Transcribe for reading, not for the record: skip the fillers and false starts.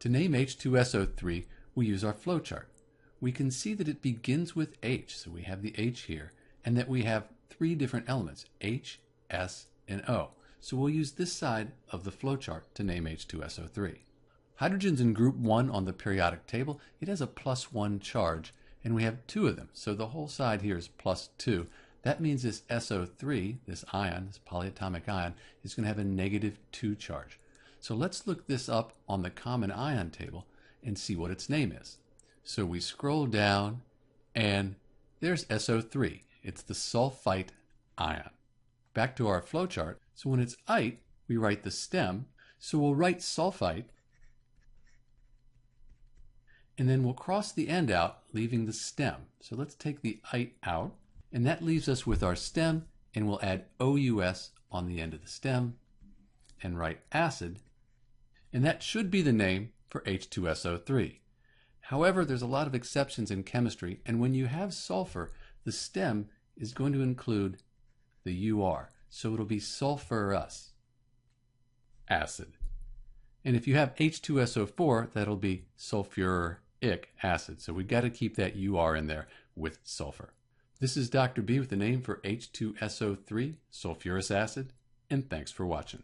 To name H2SO3, we use our flowchart. We can see that it begins with H, so we have the H here, and that we have three different elements, H, S, and O. So we'll use this side of the flowchart to name H2SO3. Hydrogen's in group 1 on the periodic table. It has a +1 charge, and we have two of them, so the whole side here is +2. That means this SO3, this ion, this polyatomic ion, is going to have a -2 charge. So let's look this up on the common ion table and see what its name is. So we scroll down, and there's SO3. It's the sulfite ion. Back to our flowchart. So when it's ite, we write the stem. So we'll write sulfite, and then we'll cross the end out, leaving the stem. So let's take the ite out, and that leaves us with our stem, and we'll add OUS on the end of the stem, and write acid, and that should be the name for H2SO3. However, there's a lot of exceptions in chemistry, and when you have sulfur, the stem is going to include the UR, so it'll be sulfurous acid. And if you have H2SO4, that'll be sulfuric acid. So we've got to keep that UR in there with sulfur. This is Dr. B with the name for H2SO3, sulfurous acid, and thanks for watching.